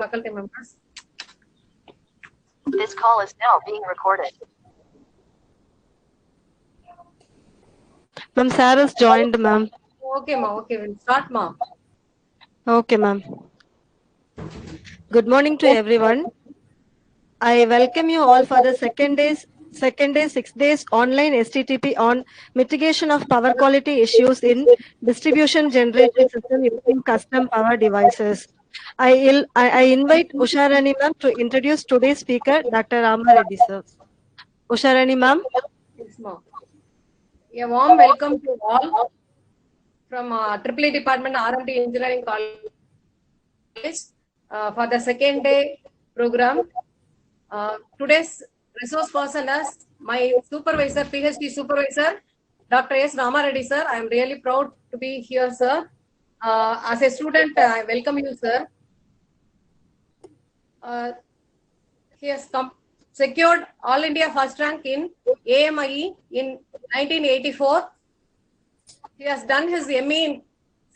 faculty members. This call is now being recorded. Ma'am, Sarah's joined, ma'am. Okay, ma. Okay, we'll start, ma. Okay, ma'am. Good morning to everyone. I welcome you all for the second day 6 days online STTP on mitigation of power quality issues in distribution generation system using custom power devices. I invite Usharani ma'am to introduce today's speaker, Dr. Rama Reddy sir. Usharani ma'am. Yes, ma. A warm welcome to all from EEE Department RMD Engineering College for the second day program. Today's resource person is my supervisor, PhD supervisor, Dr. S. Rama Reddy sir. I am really proud to be here, sir. As a student, I welcome you, sir. He has secured All India First Rank in AMIE in 1984. He has done his ME in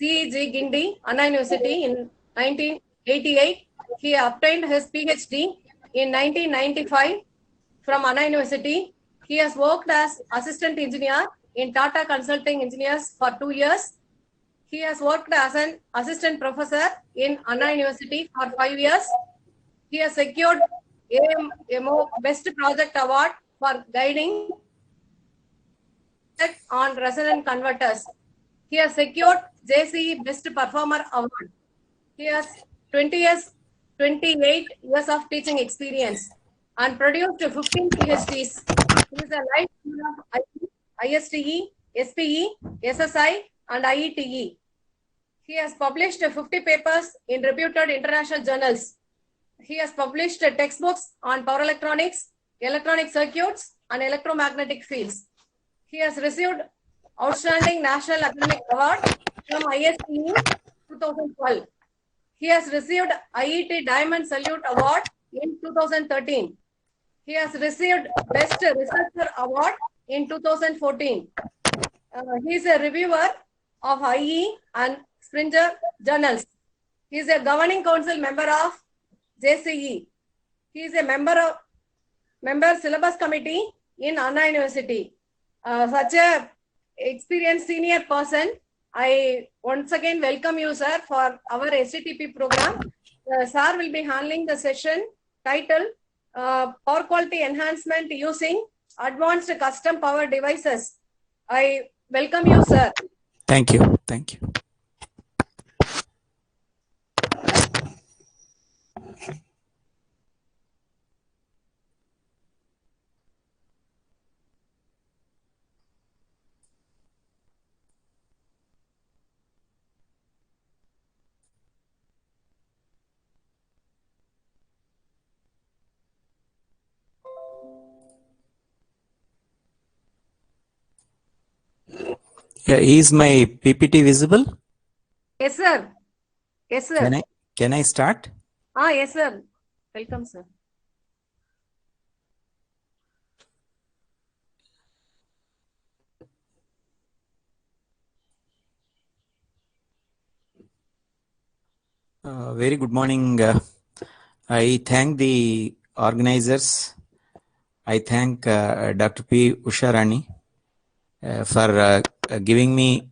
CEG Guindy, Anna University in 1988. He obtained his PhD in 1995 from Anna University. He has worked as assistant engineer in Tata Consulting Engineers for 2 years. He has worked as an assistant professor in Anna University for 5 years. He has secured AMO Best Project Award for guiding on resonant converters. He has secured JCE Best Performer Award. He has 28 years of teaching experience and produced 15 PhDs. He is a life of ISTE, SPE, SSI, and IETE. He has published 50 papers in reputed international journals. He has published textbooks on power electronics, electronic circuits, and electromagnetic fields. He has received Outstanding National Academic Award from ISTE 2012. He has received IET Diamond Salute Award in 2013. He has received Best Researcher Award in 2014. He is a reviewer of IE and Springer journals. He is a governing council member of JCE. He is a member syllabus committee in Anna University. Such a experienced senior person, I once again welcome you, sir, for our STTP program. Sir will be handling the session titled Power Quality Enhancement Using Advanced Custom Power Devices. I welcome you, sir. Thank you. Thank you. Yeah, is my PPT visible? Yes, sir. Yes, sir. Can I start? Yes, sir. Welcome, sir. Very good morning. I thank the organizers. I thank Dr. P. Usharani for giving me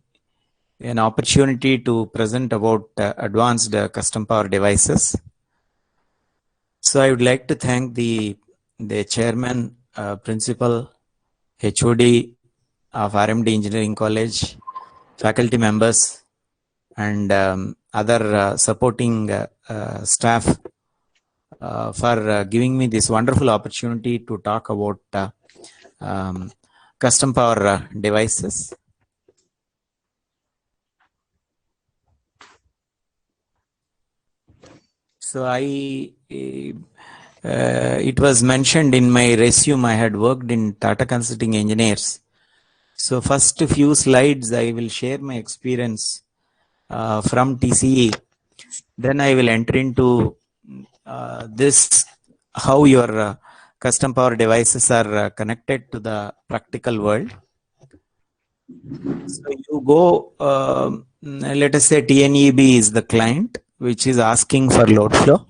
an opportunity to present about advanced custom power devices. So I would like to thank the chairman, principal, HOD of RMD Engineering College, faculty members, and other supporting staff for giving me this wonderful opportunity to talk about custom power devices. So it was mentioned in my resume I had worked in Tata Consulting Engineers. So first few slides I will share my experience from TCE. Then I will enter into this, how your custom power devices are connected to the practical world. So you go, let us say TNEB is the client which is asking for load flow.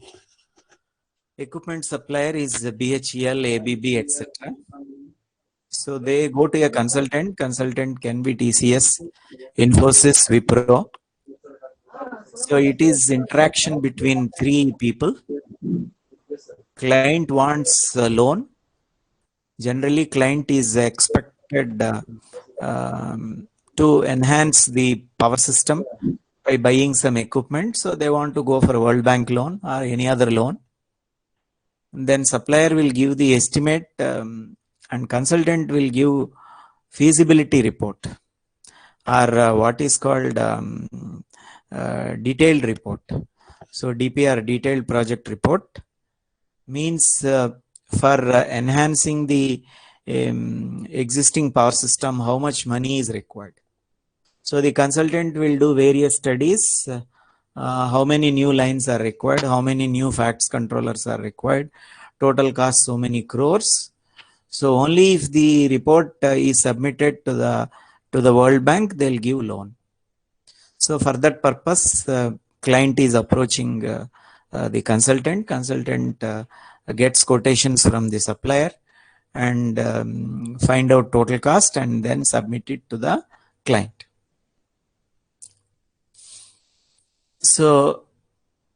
Equipment supplier is BHEL, ABB, etc. So they go to a consultant. Consultant can be TCS, Infosys, Wipro. So it is interaction between three people. Client wants a loan. Generally, client is expected to enhance the power system by buying some equipment. So they want to go for a World Bank loan or any other loan. Then supplier will give the estimate and consultant will give feasibility report or what is called detailed report. So DPR, detailed project report, means for enhancing the existing power system, how much money is required. So the consultant will do various studies, how many new lines are required, how many new FACTS controllers are required, total cost so many crores. So only if the report is submitted to the World Bank, they'll give loan. So for that purpose, client is approaching the consultant. Consultant gets quotations from the supplier and find out total cost and then submit it to the client. So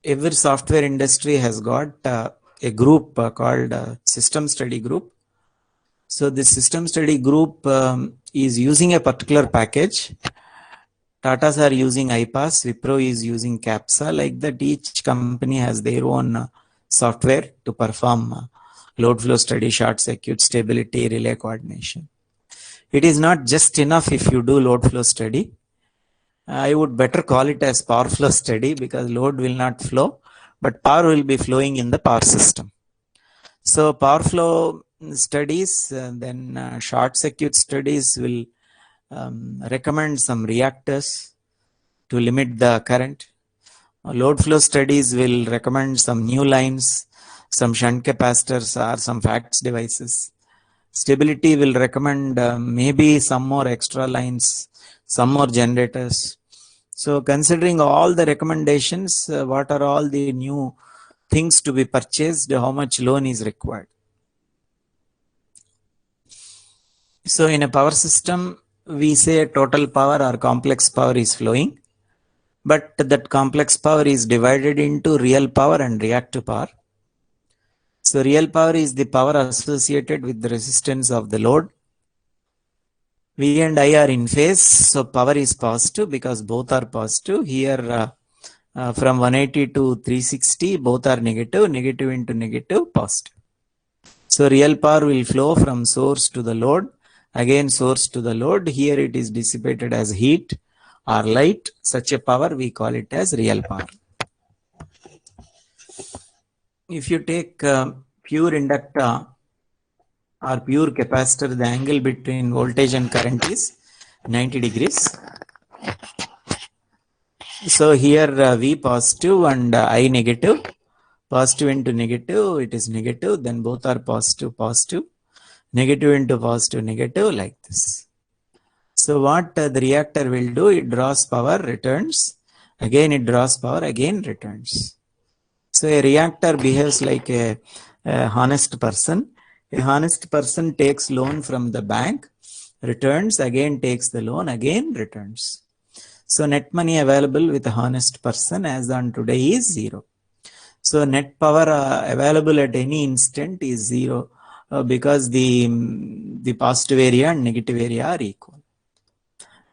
every software industry has got a group called System Study Group. So this System Study Group is using a particular package. Tatas are using iPass, Wipro is using CAPSA. Like that, each company has their own software to perform load flow study, short circuit, stability, relay coordination. It is not just enough if you do load flow study. I would better call it as power flow study, because load will not flow, but power will be flowing in the power system. So power flow studies, then short circuit studies will recommend some reactors to limit the current. Load flow studies will recommend some new lines, some shunt capacitors or some FACTS devices. Stability will recommend maybe some more extra lines, some more generators. So considering all the recommendations, what are all the new things to be purchased, how much loan is required. So in a power system, we say total power or complex power is flowing, but that complex power is divided into real power and reactive power. So real power is the power associated with the resistance of the load. V and I are in phase, so power is positive because both are positive. Here from 180 to 360, both are negative, negative into negative, positive. So real power will flow from source to the load, again source to the load. Here it is dissipated as heat or light. Such a power we call it as real power. If you take pure inductor or pure capacitor, the angle between voltage and current is 90 degrees. So here V positive and I negative. Positive into negative, it is negative, then both are positive, positive. Negative into positive, negative, like this. So what the reactor will do, it draws power, returns. Again it draws power, again returns. So a reactor behaves like a honest person. A honest person takes loan from the bank, returns, again takes the loan, again returns. So net money available with a honest person as on today is 0. So net power available at any instant is 0 because the positive area and negative area are equal.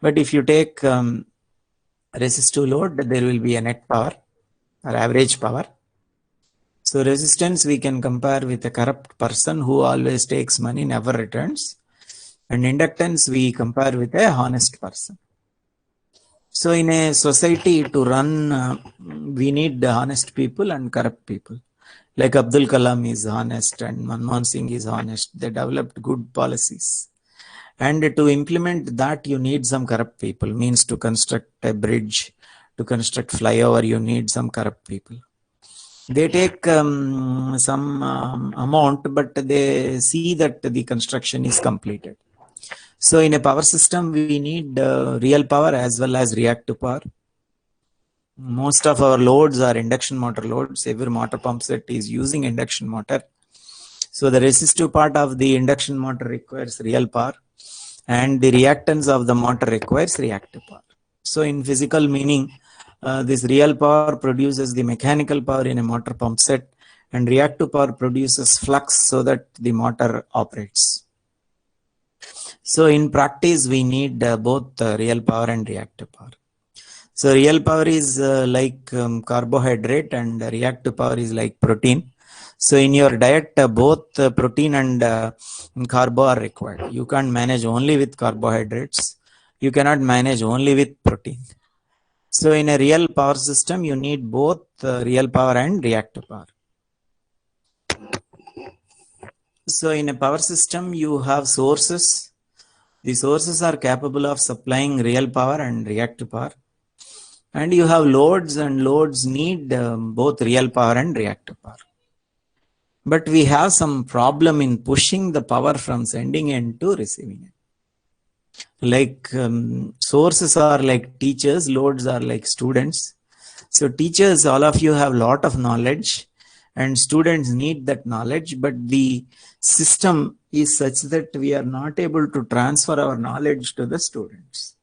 But if you take resistive load, there will be a net power or average power. So resistance we can compare with a corrupt person who always takes money, never returns. And inductance we compare with a honest person. So in a society to run, we need honest people and corrupt people. Like Abdul Kalam is honest and Manmohan Singh is honest. They developed good policies. And to implement that, you need some corrupt people. Means to construct a bridge, to construct flyover, you need some corrupt people. They take some amount, but they see that the construction is completed. So in a power system, we need real power as well as reactive power. Most of our loads are induction motor loads. Every motor pump set is using induction motor. So the resistive part of the induction motor requires real power, and the reactance of the motor requires reactive power. So in physical meaning, this real power produces the mechanical power in a motor pump set, and reactive power produces flux so that the motor operates. So in practice, we need both real power and reactive power. So real power is like carbohydrate, and reactive power is like protein. So in your diet, both protein and carbo are required. You can't manage only with carbohydrates. You cannot manage only with protein. So in a real power system, you need both real power and reactive power. So in a power system, you have sources. The sources are capable of supplying real power and reactive power. And you have loads, and loads need both real power and reactive power. But we have some problem in pushing the power from sending end to receiving end. Like sources are like teachers, loads are like students. So teachers, all of you have lot of knowledge, and students need that knowledge, but the system is such that we are not able to transfer our knowledge to the students.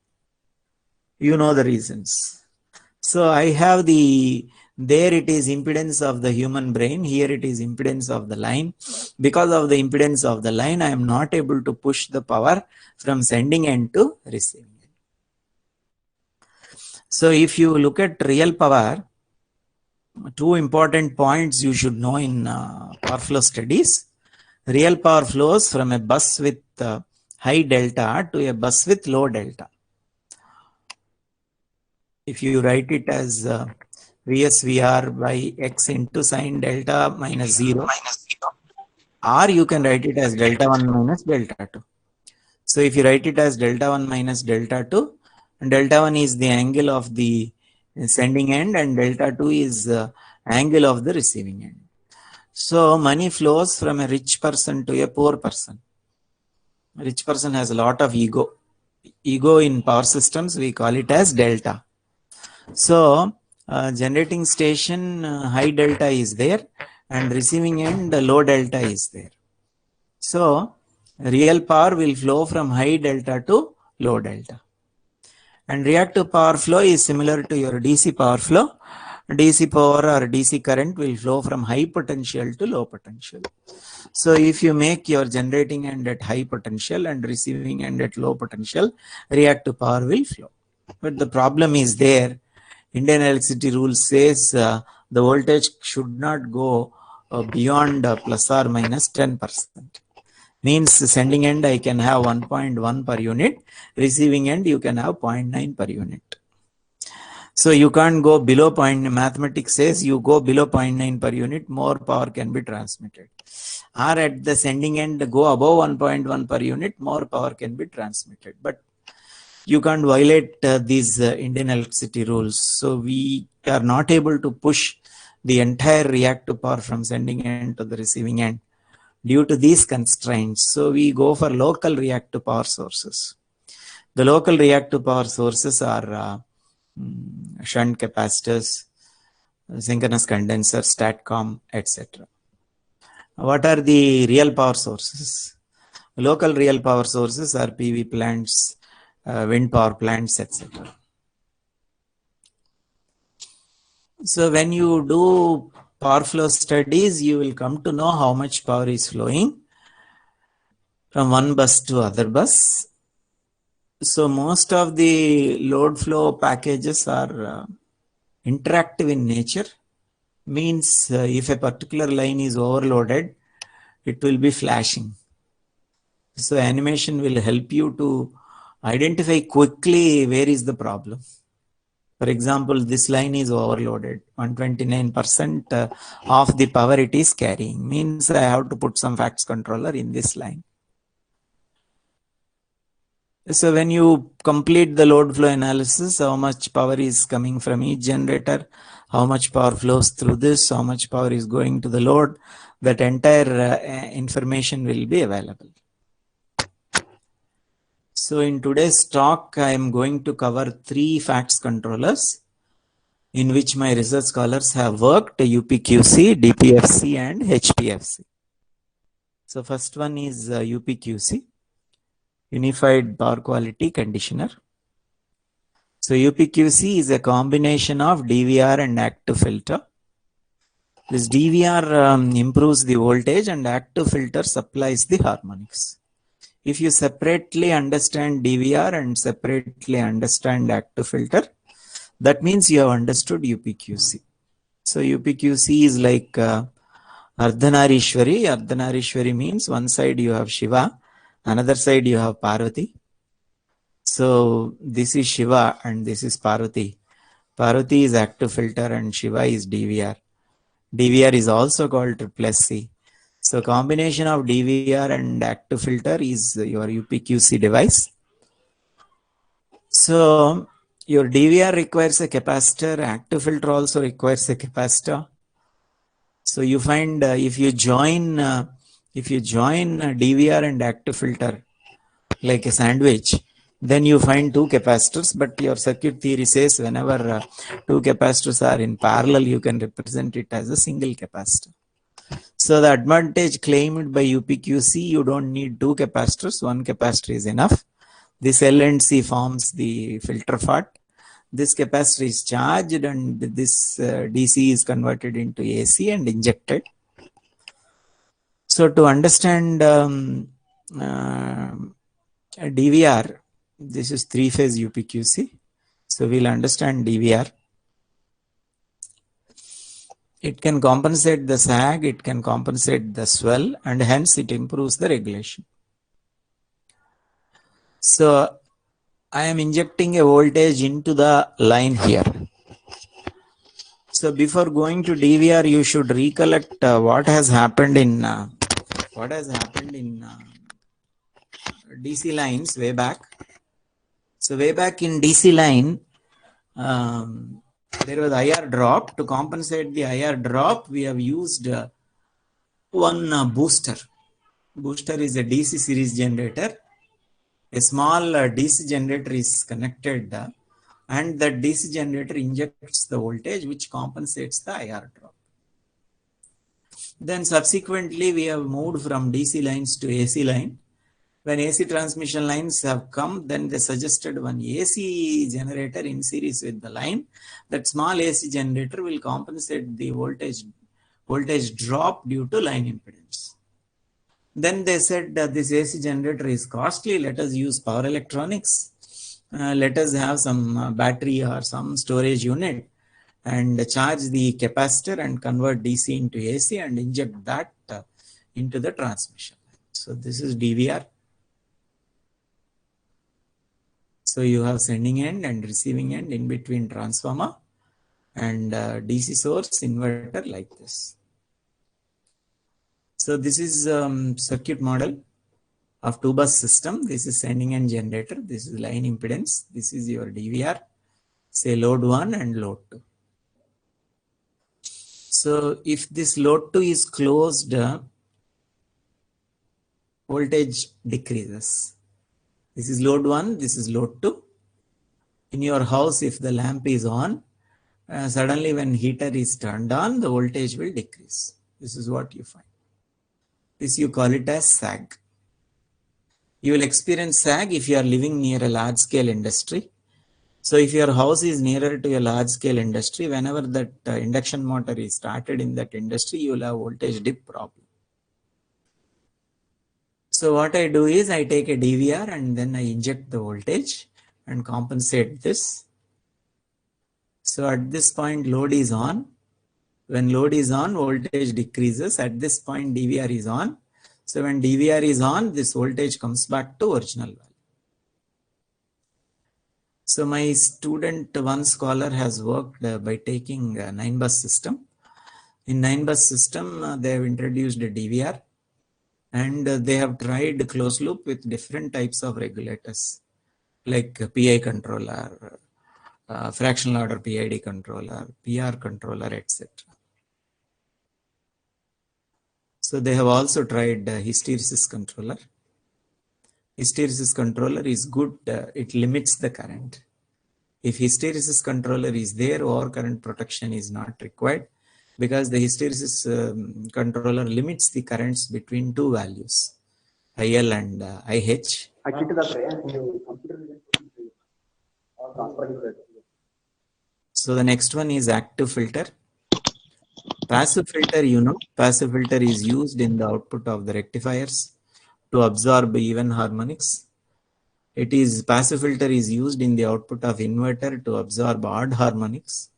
You know the reasons. So I have there it is impedance of the human brain, here it is impedance of the line. Because of the impedance of the line, I am not able to push the power from sending end to receiving end. So if you look at real power, two important points you should know in power flow studies. Real power flows from a bus with high delta to a bus with low delta. If you write it as VSVR by X into sine delta minus 0, or you can write it as delta 1 minus delta 2. So if you write it as delta 1 minus delta 2, delta 1 is the angle of the sending end, and delta 2 is the angle of the receiving end. So money flows from a rich person to a poor person. A rich person has a lot of ego. Ego in power systems, we call it as delta. So generating station high delta is there, and receiving end low delta is there. So real power will flow from high delta to low delta. And reactive power flow is similar to your DC power flow. DC power or DC current will flow from high potential to low potential. So if you make your generating end at high potential and receiving end at low potential, reactive power will flow. But the problem is there. Indian electricity rule says the voltage should not go beyond plus or minus 10%. Means sending end I can have 1.1 per unit, receiving end you can have 0.9 per unit. So you can't go below mathematics says you go below 0.9 per unit, more power can be transmitted. Or at the sending end go above 1.1 per unit, more power can be transmitted. But you can't violate these Indian electricity rules. So we are not able to push the entire reactive power from sending end to the receiving end due to these constraints. So we go for local reactive power sources. The local reactive power sources are shunt capacitors, synchronous condensers, STATCOM, etc. What are the real power sources? Local real power sources are PV plants, wind power plants, etc. So when you do power flow studies, you will come to know how much power is flowing from one bus to other bus. So most of the load flow packages are interactive in nature. Means if a particular line is overloaded, it will be flashing. So animation will help you to identify quickly where is the problem. For example, this line is overloaded, 129% of the power it is carrying. Means I have to put some FACTS controller in this line. So when you complete the load flow analysis, how much power is coming from each generator, how much power flows through this, how much power is going to the load, that entire information will be available. So in today's talk, I am going to cover 3 FACTS controllers. in which my research scholars have worked, UPQC, DPFC and HPFC. So first one is UPQC, Unified Power Quality Conditioner. So UPQC is a combination of DVR and active filter. This DVR improves the voltage and active filter supplies the harmonics. If you separately understand DVR and separately understand active filter, that means you have understood UPQC. So UPQC is like Ardhanarishwari. Ardhanarishwari means one side you have Shiva, another side you have Parvati. So this is Shiva and this is Parvati. Parvati is active filter and Shiva is DVR. DVR is also called triple SC. So combination of DVR and active filter is your UPQC device. So your DVR requires a capacitor, active filter also requires a capacitor. So you find if you join DVR and active filter like a sandwich, then you find two capacitors, but your circuit theory says whenever two capacitors are in parallel, you can represent it as a single capacitor. So the advantage claimed by UPQC, you don't need two capacitors, one capacitor is enough. This L and C forms the filter part. This capacitor is charged and this DC is converted into AC and injected. So to understand DVR, this is three-phase UPQC. So we'll understand DVR. It can compensate the sag, it can compensate the swell, and hence it improves the regulation. So I am injecting a voltage into the line here. So before going to DVR, you should recollect what has happened in DC lines way back. So way back in DC line, there was IR drop. To compensate the IR drop, we have used one booster. Booster is a DC series generator. A small DC generator is connected and that DC generator injects the voltage which compensates the IR drop. Then subsequently we have moved from DC lines to AC line. When AC transmission lines have come, then they suggested one AC generator in series with the line. That small AC generator will compensate the voltage drop due to line impedance. Then they said that this AC generator is costly. Let us use power electronics. Let us have some battery or some storage unit and charge the capacitor and convert DC into AC and inject that into the transmission. So this is DVR. So you have sending end and receiving end in between transformer and DC source inverter like this. So this is circuit model of two bus system. This is sending end generator. This is line impedance. This is your DVR, say load 1 and load 2. So if this load 2 is closed, voltage decreases. This is load 1, this is load 2. In your house, if the lamp is on, suddenly when heater is turned on, the voltage will decrease. This is what you find. This you call it as sag. You will experience sag if you are living near a large scale industry. So if your house is nearer to a large scale industry, whenever that induction motor is started in that industry, you will have voltage dip problem. So what I do is I take a DVR and then I inject the voltage and compensate this. So at this point load is on. When load is on, voltage decreases. At this point DVR is on. So when DVR is on, this voltage comes back to original value. So my student, one scholar, has worked by taking a 9-bus system. In 9-bus system, they have introduced a DVR. And they have tried closed loop with different types of regulators like PI controller, fractional order PID controller, PR controller, etc. So they have also tried hysteresis controller. Hysteresis controller is good, it limits the current. If hysteresis controller is there, overcurrent protection is not required because the hysteresis controller limits the currents between two values, IL and IH. So the next one is active filter. Passive filter, passive filter is used in the output of the rectifiers to absorb even harmonics. Passive filter is used in the output of inverter to absorb odd harmonics.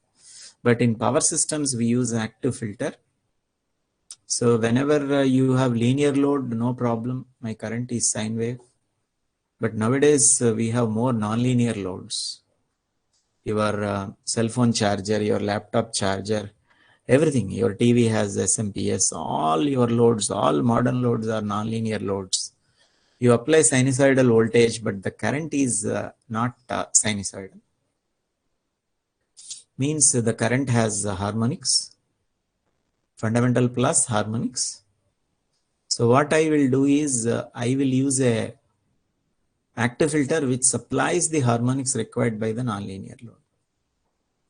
But in power systems, we use active filter. So whenever you have linear load, no problem. My current is sine wave. But nowadays, we have more nonlinear loads. Your cell phone charger, your laptop charger, everything. Your TV has SMPS. All your loads, all modern loads are nonlinear loads. You apply sinusoidal voltage, but the current is not sinusoidal. Means the current has harmonics, fundamental plus harmonics. So what I will do is I will use a active filter which supplies the harmonics required by the nonlinear load.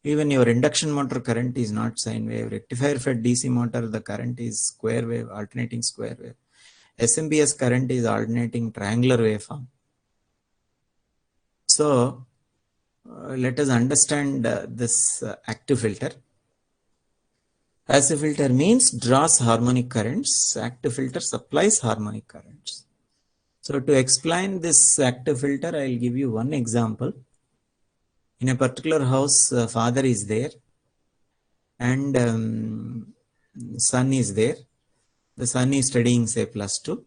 Even your induction motor current is not sine wave. Rectifier fed DC motor, the current is square wave, alternating square wave. SMPS current is alternating triangular waveform. So let us understand this active filter. Passive filter means draws harmonic currents. Active filter supplies harmonic currents. So to explain this active filter, I will give you one example. In a particular house, father is there and son is there. The son is studying, say, +2.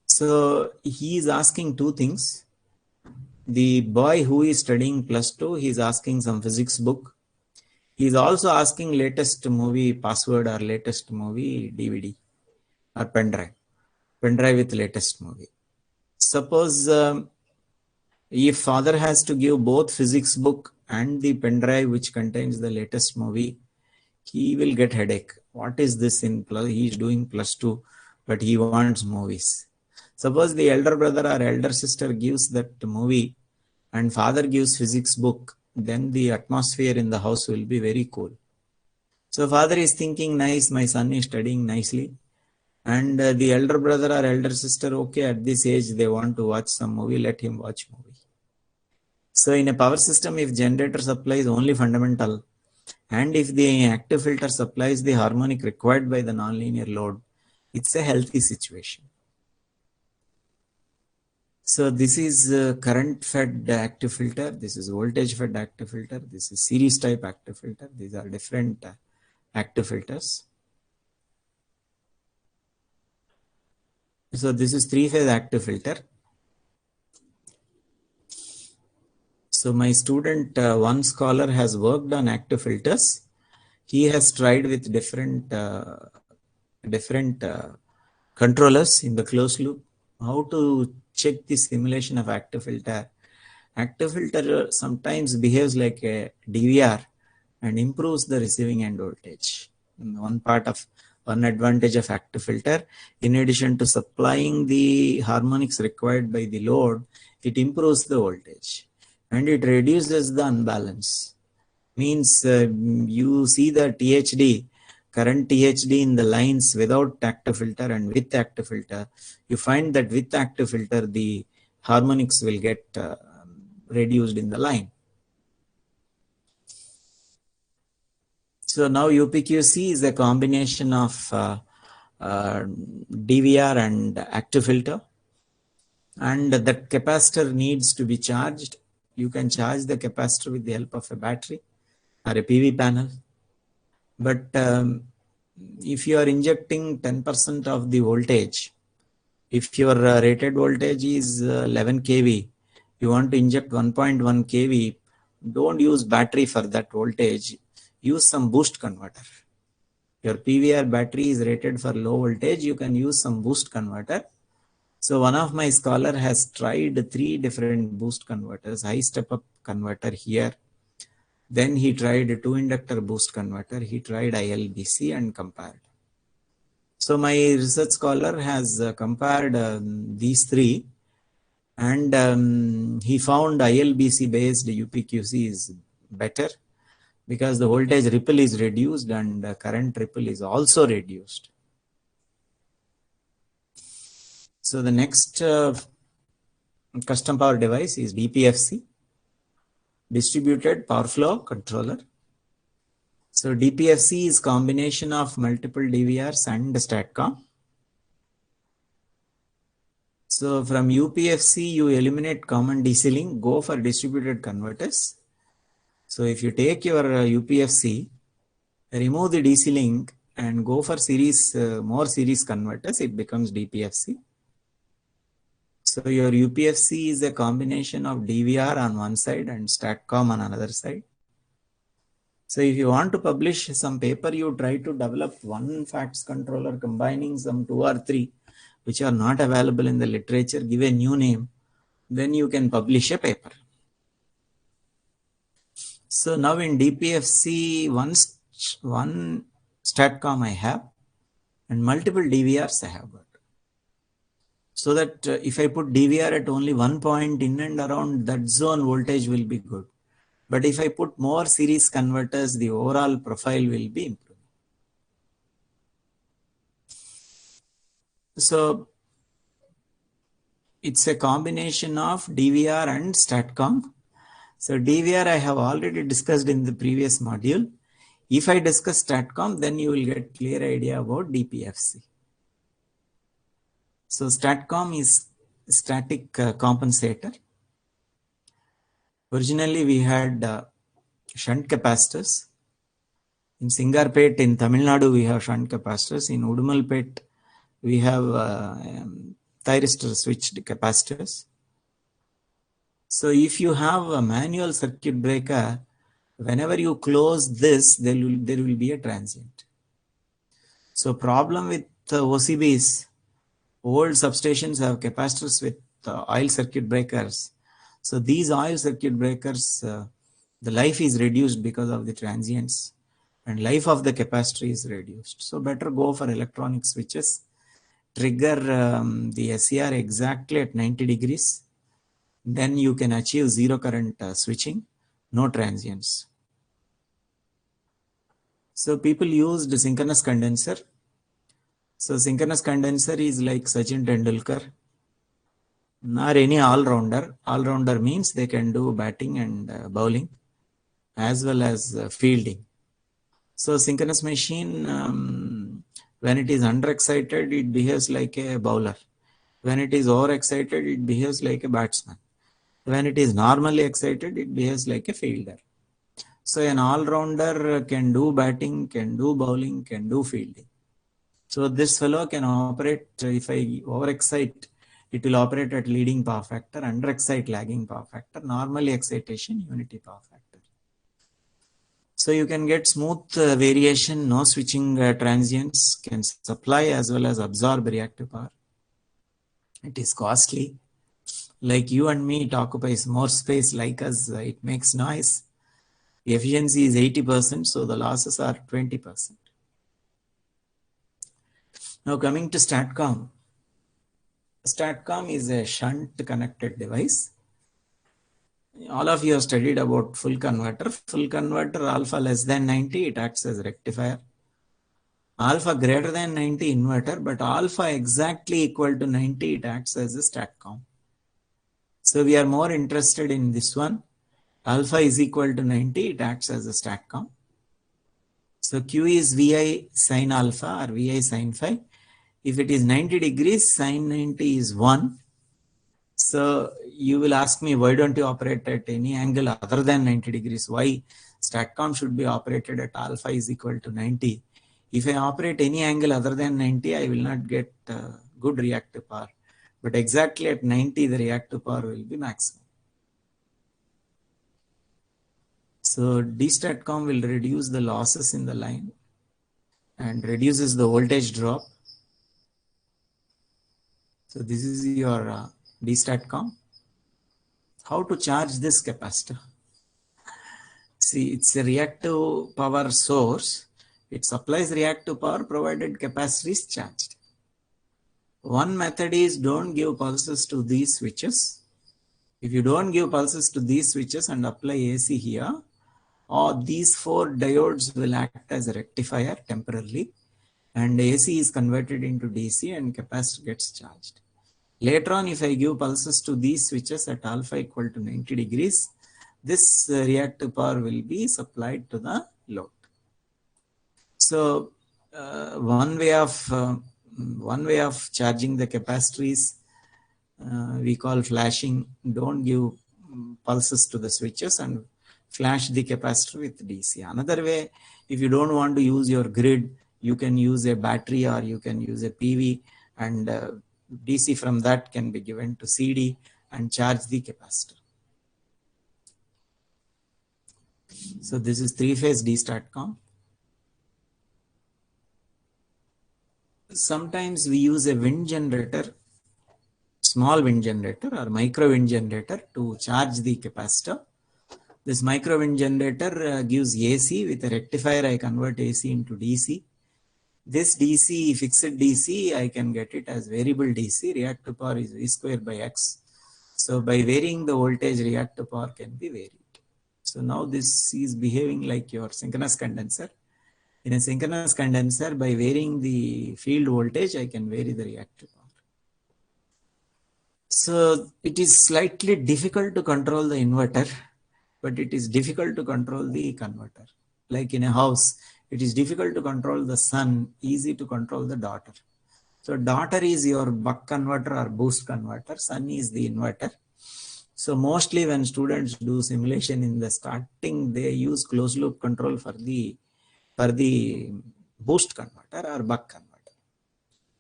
So he is asking two things. The boy who is studying +2, he is asking some physics book. He is also asking latest movie password or latest movie DVD or pen drive with latest movie. Suppose if father has to give both physics book and the pen drive which contains the latest movie, he will get headache. What is this he is doing +2, but he wants movies. Suppose the elder brother or elder sister gives that movie and father gives physics book, then the atmosphere in the house will be very cool. So father is thinking, nice, my son is studying nicely. And the elder brother or elder sister, okay, at this age, they want to watch some movie, let him watch movie. So in a power system, if generator supplies only fundamental, and if the active filter supplies the harmonic required by the nonlinear load, it's a healthy situation. So this is current fed active filter. This is voltage fed active filter. This is series type active filter. These are different active filters. So this is 3-phase active filter. So my student, one scholar, has worked on active filters. He has tried with different controllers in the closed loop how to check the simulation of active filter. Active filter sometimes behaves like a DVR and improves the receiving end voltage. And one advantage of active filter, in addition to supplying the harmonics required by the load, it improves the voltage and it reduces the unbalance. Means you see the THD, current THD in the lines without active filter and with active filter, you find that with active filter, the harmonics will get reduced in the line. So now UPQC is a combination of DVR and active filter, and that capacitor needs to be charged. You can charge the capacitor with the help of a battery or a PV panel. But if you are injecting 10% of the voltage, if your rated voltage is 11 kV, you want to inject 1.1 kV, don't use battery for that voltage. Use some boost converter. Your PVR battery is rated for low voltage. You can use some boost converter. So one of my scholar has tried 3 different boost converters, high step up converter here. Then he tried a 2 inductor boost converter. He tried ILBC and compared. So my research scholar has compared these 3 And he found ILBC based UPQC is better because the voltage ripple is reduced and the current ripple is also reduced. So the next custom power device is DPFC, distributed power flow controller. So DPFC is combination of multiple DVRs and STATCOM. So from UPFC, you eliminate common DC link, go for distributed converters. So if you take your UPFC, remove the DC link and go for more series converters, it becomes DPFC. So your UPFC is a combination of DVR on one side and STATCOM on another side. So if you want to publish some paper, you try to develop one FACTS controller combining some 2 or 3 which are not available in the literature, give a new name, then you can publish a paper. So now in DPFC, one STATCOM I have and multiple DVRs I have got. So that if I put DVR at only one point in and around that zone, voltage will be good. But if I put more series converters, the overall profile will be improved. So it's a combination of DVR and STATCOM. So DVR I have already discussed in the previous module. If I discuss STATCOM, then you will get clear idea about DPFC. So STATCOM is static compensator. Originally we had shunt capacitors. In Singarpet in Tamil Nadu we have shunt capacitors. In Udumalpet we have thyristor switched capacitors. So if you have a manual circuit breaker, whenever you close this, there will be a transient. So problem with OCBs, old substations have capacitors with oil circuit breakers. So these oil circuit breakers, the life is reduced because of the transients and life of the capacitor is reduced. So better go for electronic switches, trigger the SCR exactly at 90 degrees. Then you can achieve zero current switching, no transients. So people used the synchronous condenser. So synchronous condenser is like Sachin Tendulkar or any all-rounder. All-rounder means they can do batting and bowling as well as fielding. So synchronous machine, when it is under-excited, it behaves like a bowler. When it is over-excited, it behaves like a batsman. When it is normally excited, it behaves like a fielder. So an all-rounder can do batting, can do bowling, can do fielding. So this fellow can operate, if I over-excite, it will operate at leading power factor, under-excite lagging power factor, normally excitation, unity power factor. So you can get smooth variation, no switching transients, can supply as well as absorb reactive power. It is costly. Like you and me, it occupies more space. Like us, it makes noise. The efficiency is 80%, so the losses are 20%. Now coming to STATCOM. STATCOM is a shunt connected device. All of you have studied about full converter. Full converter alpha less than 90, it acts as rectifier. Alpha greater than 90 inverter, but alpha exactly equal to 90, it acts as a STATCOM. So we are more interested in this one. Alpha is equal to 90, it acts as a STATCOM. So Q is VI sin alpha or VI sin phi. If it is 90 degrees, sin 90 is 1. So you will ask me, why don't you operate at any angle other than 90 degrees? Why STATCOM should be operated at alpha is equal to 90? If I operate any angle other than 90, I will not get good reactive power. But exactly at 90, the reactive power will be maximum. So DSTATCOM will reduce the losses in the line and reduces the voltage drop. So this is your DSTATCOM. How to charge this capacitor? See, it's a reactive power source. It supplies reactive power provided capacitor is charged. One method is don't give pulses to these switches. If you don't give pulses to these switches and apply AC here, or these 4 diodes will act as a rectifier temporarily, and AC is converted into DC and capacitor gets charged. Later on, if I give pulses to these switches at alpha equal to 90 degrees, this reactive power will be supplied to the load. So one way of charging the capacitor is we call flashing. Don't give pulses to the switches and flash the capacitor with DC. Another way, if you don't want to use your grid, you can use a battery or you can use a PV, and DC from that can be given to CD and charge the capacitor. So this is 3-phase D-STATCOM. Sometimes we use a wind generator, small wind generator or micro wind generator to charge the capacitor. This micro wind generator gives AC. With a rectifier, I convert AC into DC. This DC, fixed DC, I can get it as variable DC. Reactive power is V square by X. So by varying the voltage, reactive power can be varied. So now this is behaving like your synchronous condenser. In a synchronous condenser, by varying the field voltage, I can vary the reactive power. So it is slightly difficult to control the inverter, but it is difficult to control the converter. Like in a house, it is difficult to control the son, easy to control the daughter. So daughter is your buck converter or boost converter, son is the inverter. So mostly when students do simulation in the starting, they use closed loop control for the boost converter or buck converter.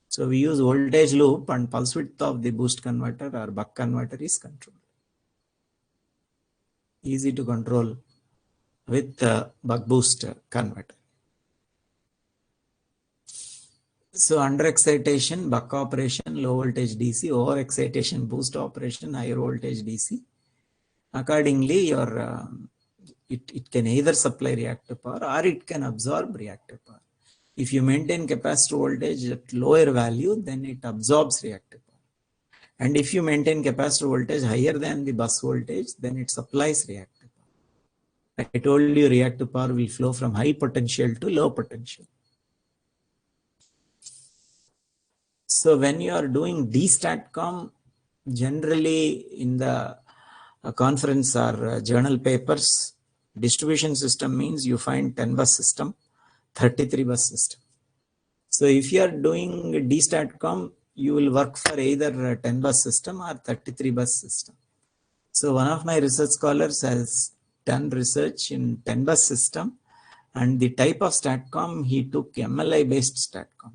So we use voltage loop and pulse width of the boost converter or buck converter is controlled. Easy to control with buck boost converter. So under excitation, buck operation, low voltage DC, over excitation, boost operation, higher voltage DC. Accordingly, your it can either supply reactive power or it can absorb reactive power. If you maintain capacitor voltage at lower value, then it absorbs reactive power. And if you maintain capacitor voltage higher than the bus voltage, then it supplies reactive power. I told you reactive power will flow from high potential to low potential. So when you are doing D-STATCOM, generally in the conference or journal papers, distribution system means you find 10 bus system, 33 bus system. So if you are doing D-STATCOM, you will work for either 10 bus system or 33 bus system. So one of my research scholars has done research in 10 bus system, and the type of STATCOM, he took MLI based STATCOM.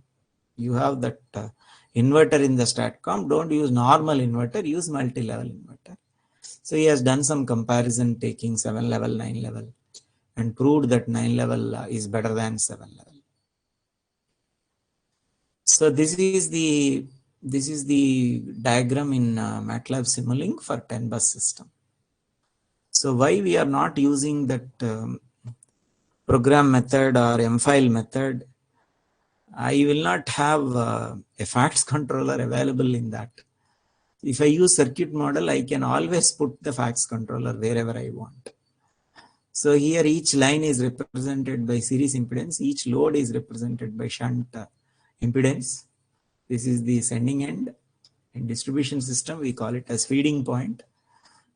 You have that inverter in the STATCOM, don't use normal inverter, use multi-level inverter. So he has done some comparison taking 7 level, 9 level and proved that 9 level is better than 7 level. So this is the diagram in MATLAB Simulink for 10 bus system. So why we are not using that program method or mfile method? I will not have a facts controller available in that. If I use circuit model, I can always put the facts controller wherever I want. So here each line is represented by series impedance, each load is represented by shunt impedance. This is the sending end. In distribution system, we call it as feeding point.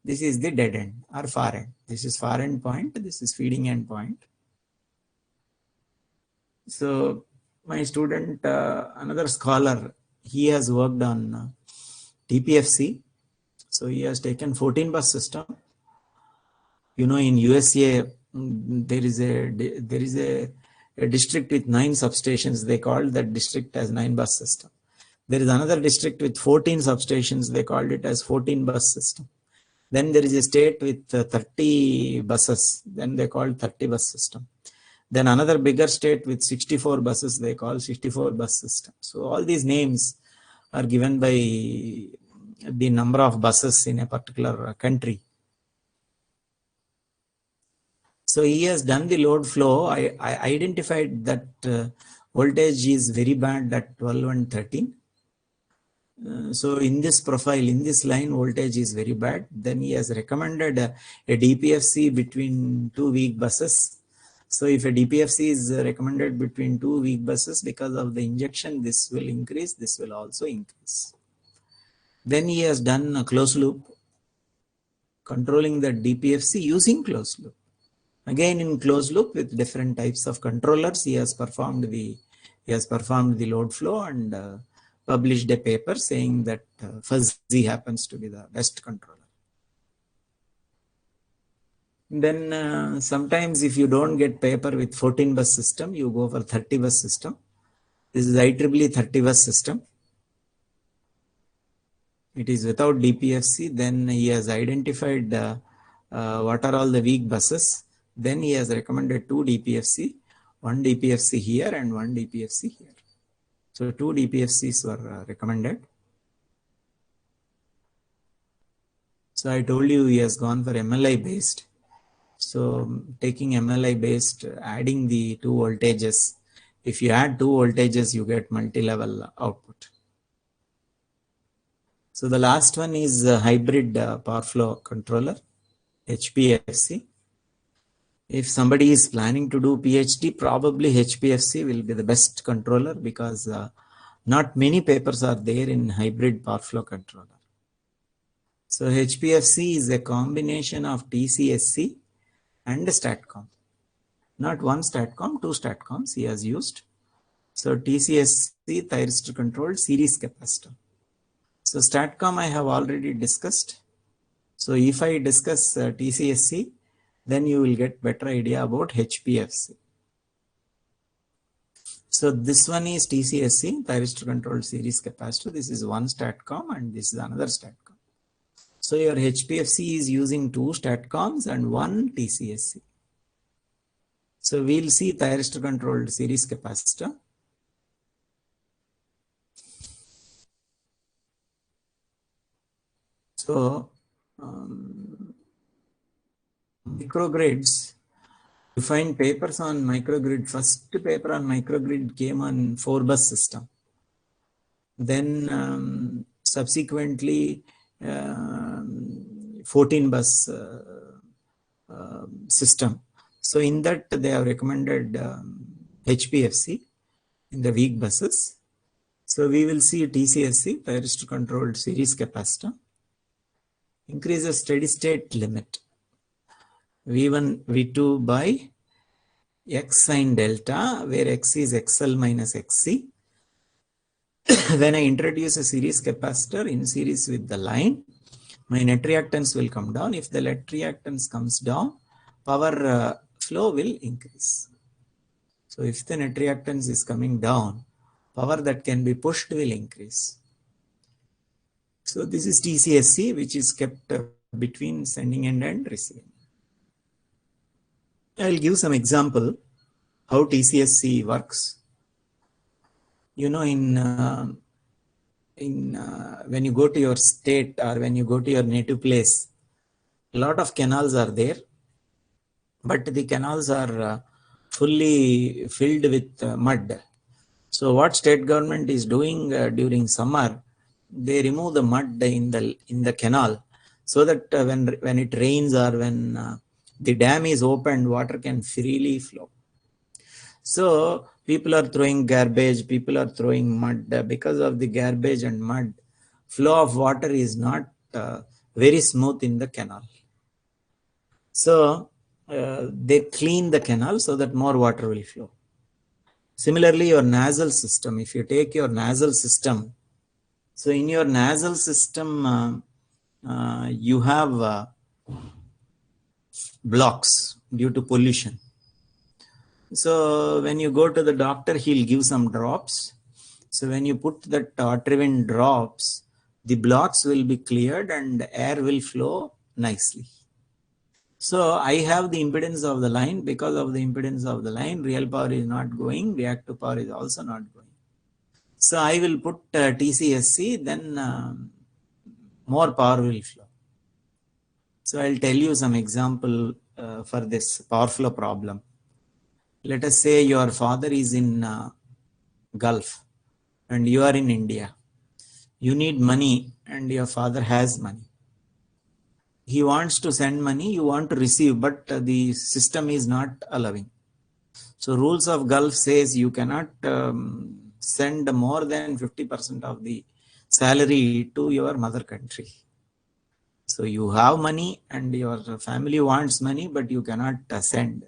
This is the dead end or far end. This is far end point, this is feeding end point. So my student, another scholar, he has worked on TPFC. So he has taken 14 bus system. You know, in USA, there is a district with 9 substations. They called that district as 9 bus system. There is another district with 14 substations. They called it as 14 bus system. Then there is a state with 30 buses. Then they called 30 bus system. Then another bigger state with 64 buses, they call 64 bus system. So all these names are given by the number of buses in a particular country. So he has done the load flow. I identified that voltage is very bad at 12 and 13. So in this profile, in this line, voltage is very bad. Then he has recommended a DPFC between two weak buses. So if a DPFC is recommended between two weak buses, because of the injection, this will increase, this will also increase. Then he has done a closed loop, controlling the DPFC using closed loop. Again in closed loop with different types of controllers, he has performed the load flow and published a paper saying that fuzzy happens to be the best controller. Then sometimes if you don't get paper with 14 bus system, you go for 30 bus system. This is IEEE 30 bus system. It is without DPFC. Then he has identified what are all the weak buses. Then he has recommended two DPFC, one DPFC here and one DPFC here. So two DPFCs were recommended. So I told you he has gone for MLI based. So taking MLI based, adding the two voltages. If you add two voltages, you get multi-level output. So the last one is a hybrid power flow controller, HPFC. If somebody is planning to do PhD, probably HPFC will be the best controller because not many papers are there in hybrid power flow controller. So HPFC is a combination of TCSC and STATCOM. Not one STATCOM, two STATCOMs he has used. So TCSC, thyristor controlled series capacitor. So STATCOM I have already discussed. So if I discuss TCSC, then you will get better idea about HPFC. So this one is TCSC, thyristor controlled series capacitor. This is one STATCOM and this is another STATCOM. So your HPFC is using two STATCOMs and one TCSC. So we'll see thyristor controlled series capacitor. So microgrids, you find papers on microgrid. First paper on microgrid came on 4-bus system. Then subsequently 14-bus system. So in that they have recommended HPFC in the weak buses. So we will see TCSC, thyristor controlled series capacitor, increases steady state limit. V1, V2 by X sine delta, where X is XL minus XC. When I introduce a series capacitor in series with the line, my net reactance will come down. If the net reactance comes down, power flow will increase. So if the net reactance is coming down, power that can be pushed will increase. So this is TCSC, which is kept between sending end and receiving. I will give some example how TCSC works. You know, when you go to your state or when you go to your native place, a lot of canals are there, but the canals are fully filled with mud. So what state government is doing during summer, they remove the mud in the canal so that when it rains or when the dam is opened, water can freely flow. So people are throwing garbage, people are throwing mud. Because of the garbage and mud, flow of water is not very smooth in the canal. So they clean the canal so that more water will flow. Similarly, your nasal system, if you take your nasal system, so in your nasal system, you have blocks due to pollution. So when you go to the doctor, he'll give some drops. So when you put that Otrivin drops, the blocks will be cleared and air will flow nicely. So I have the impedance of the line. Because of the impedance of the line, real power is not going, reactive power is also not going. So I will put TCSC, then more power will flow. So I'll tell you some example for this power flow problem. Let us say your father is in Gulf and you are in India. You need money and your father has money. He wants to send money, you want to receive, but the system is not allowing. So rules of Gulf says you cannot send more than 50% of the salary to your mother country. So you have money and your family wants money, but you cannot send.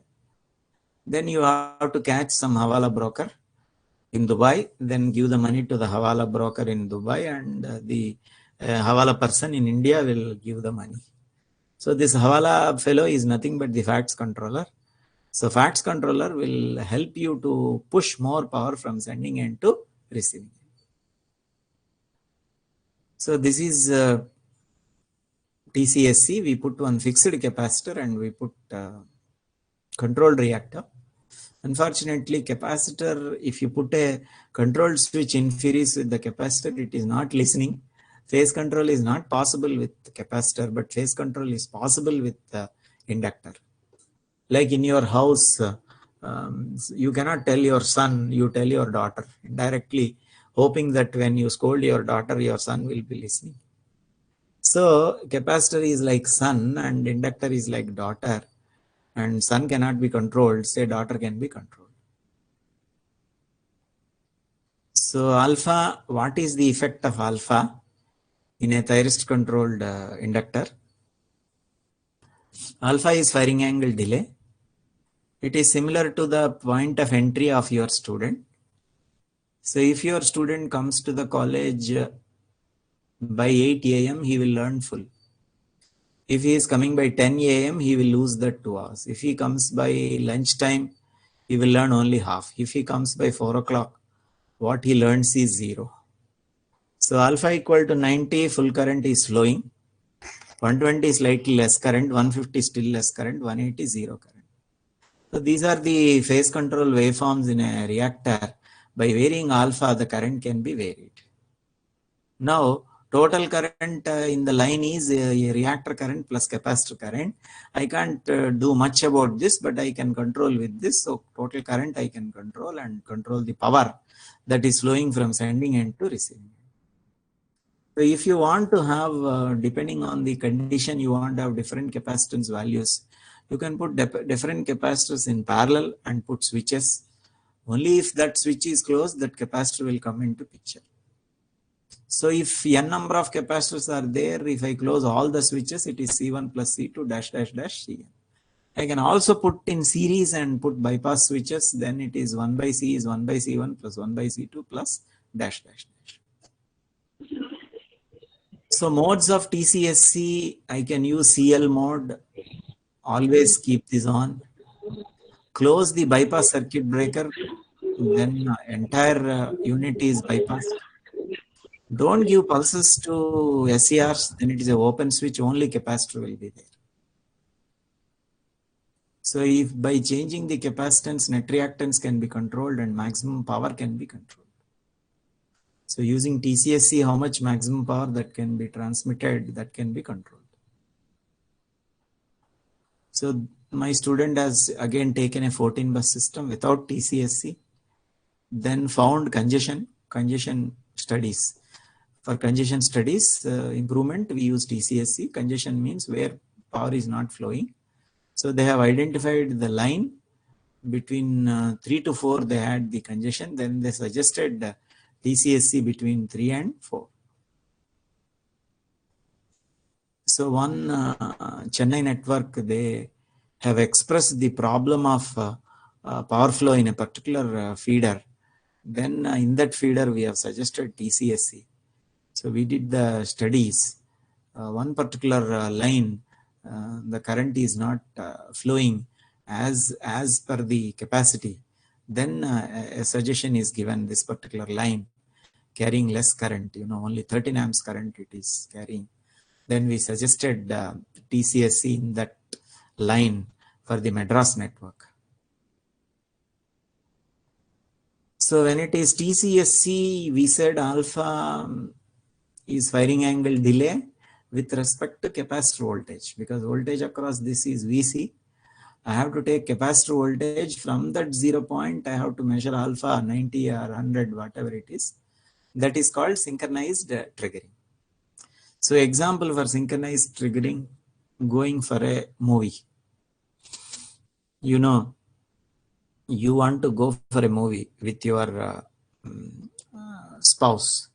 Then you have to catch some Hawala broker in Dubai, then give the money to the Hawala broker in Dubai, and the Hawala person in India will give the money. So this Hawala fellow is nothing but the facts controller. So facts controller will help you to push more power from sending end to receiving. So this is TCSC. We put one fixed capacitor and we put controlled reactor. Unfortunately, capacitor, if you put a controlled switch in series with the capacitor, it is not listening. Phase control is not possible with capacitor, but phase control is possible with inductor. Like in your house, you cannot tell your son, you tell your daughter, indirectly hoping that when you scold your daughter, your son will be listening. So capacitor is like son and inductor is like daughter, and son cannot be controlled, say daughter can be controlled. So alpha, what is the effect of alpha in a thyristor controlled inductor? Alpha is firing angle delay. It is similar to the point of entry of your student. So if your student comes to the college by 8 a.m., he will learn full. If he is coming by 10 a.m., he will lose the 2 hours. If he comes by lunchtime, he will learn only half. If he comes by 4 o'clock, what he learns is 0. So alpha equal to 90, full current is flowing. 120 is slightly less current, 150 still less current, 180 zero current. So these are the phase control waveforms in a reactor. By varying alpha, the current can be varied. Now, total current in the line is a reactor current plus capacitor current. I can't do much about this, but I can control with this. So total current I can control and control the power that is flowing from sending end to receiving. So if you want to have, depending on the condition, you want to have different capacitance values, you can put different capacitors in parallel and put switches. Only if that switch is closed, that capacitor will come into picture. So if n number of capacitors are there, if I close all the switches, it is C1 plus C2 dash dash dash Cn. I can also put in series and put bypass switches. Then it is 1 by C is 1 by C1 plus 1 by C2 plus dash dash dash. So modes of TCSC, I can use CL mode. Always keep this on. Close the bypass circuit breaker. Then entire unit is bypassed. Don't give pulses to SCRs, then it is an open switch, only capacitor will be there. So if by changing the capacitance, net reactance can be controlled and maximum power can be controlled. So using TCSC, how much maximum power that can be transmitted, that can be controlled. So my student has again taken a 14 bus system without TCSC, then found congestion studies. For congestion studies improvement, we use TCSC. Congestion means where power is not flowing. So they have identified the line between 3 to 4, they had the congestion. Then they suggested TCSC between 3 and 4. So one Chennai network, they have expressed the problem of power flow in a particular feeder. Then in that feeder, we have suggested TCSC. So we did the studies. One particular line, the current is not flowing as per the capacity. Then a suggestion is given, this particular line carrying less current, only 13 amps current it is carrying. Then we suggested TCSC in that line for the Madras network. So when it is TCSC, we said alpha is firing angle delay with respect to capacitor voltage, because voltage across this is VC. I have to take capacitor voltage from that 0 point. I have to measure alpha 90 or 100, whatever it is. That is called synchronized triggering. So example for synchronized triggering, going for a movie. You know, you want to go for a movie with your spouse.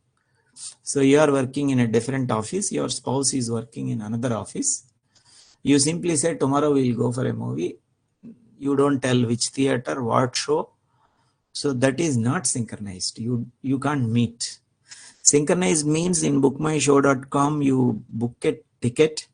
So you are working in a different office, your spouse is working in another office. You simply say, tomorrow we will go for a movie. You don't tell which theater, what show. So that is not synchronized. You can't meet. Synchronized means in bookmyshow.com, you book a ticket,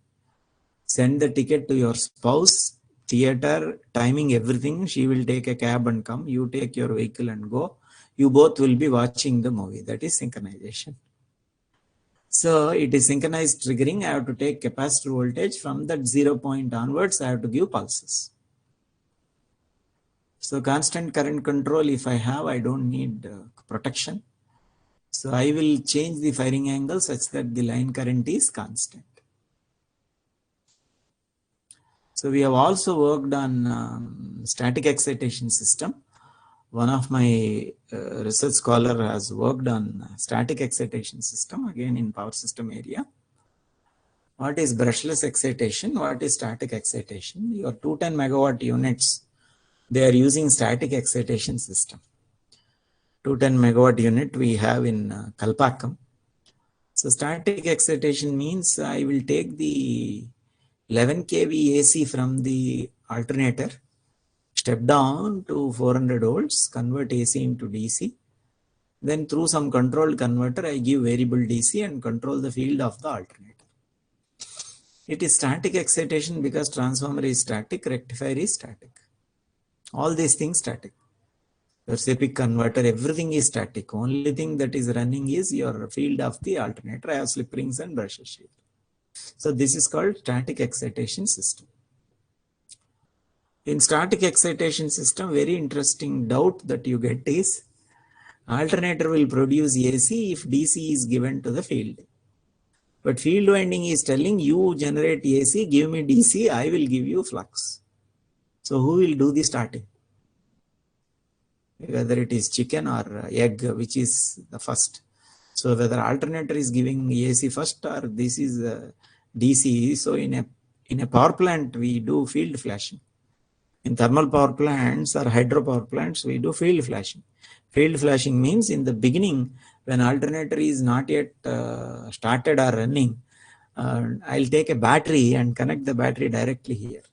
send the ticket to your spouse, theater, timing, everything. She will take a cab and come. You take your vehicle and go. You both will be watching the movie. That is synchronization. So it is synchronized triggering. I have to take capacitor voltage from that 0 point onwards. I have to give pulses. So constant current control, if I have, I don't need protection. So I will change the firing angle such that the line current is constant. So we have also worked on static excitation system. One of my research scholar has worked on static excitation system, again in power system area. What is brushless excitation? What is static excitation? Your 210 megawatt units, they are using static excitation system. 210 megawatt unit we have in Kalpakkam. So static excitation means I will take the 11 kV AC from the alternator, step down to 400 volts, convert AC into DC. Then through some controlled converter, I give variable DC and control the field of the alternator. It is static excitation because transformer is static, rectifier is static. All these things static. Your SEPIC converter, everything is static. Only thing that is running is your field of the alternator. I have slip rings and brushes here. So this is called static excitation system. In static excitation system, very interesting doubt that you get is alternator will produce AC if DC is given to the field. But field winding is telling you generate AC, give me DC, I will give you flux. So who will do the starting? Whether it is chicken or egg, which is the first. So whether alternator is giving AC first or this is DC. So in a power plant, we do field flashing. In thermal power plants or hydropower plants, we do field flashing. Field flashing means in the beginning, when alternator is not yet started or running, I'll take a battery and connect the battery directly here.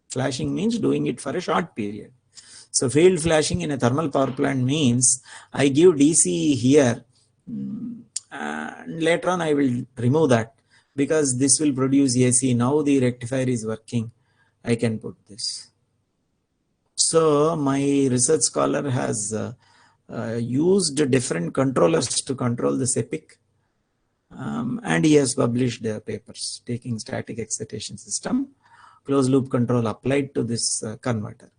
Flashing means doing it for a short period. So field flashing in a thermal power plant means I give DC here, and later on I will remove that because this will produce AC. Now the rectifier is working. I can put this. So my research scholar has used different controllers to control the SEPIC, and he has published papers taking static excitation system, closed loop control applied to this converter.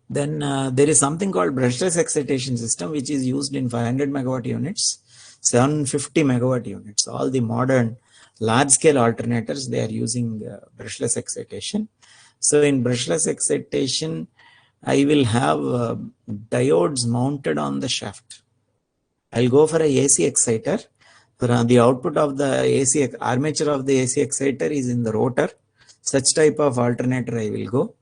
Then there is something called brushless excitation system, which is used in 500 megawatt units, 750 megawatt units. All the modern large scale alternators, they are using brushless excitation. So in brushless excitation, I will have diodes mounted on the shaft. I'll go for a AC exciter. The output of the AC armature of the AC exciter is in the rotor. Such type of alternator I will go.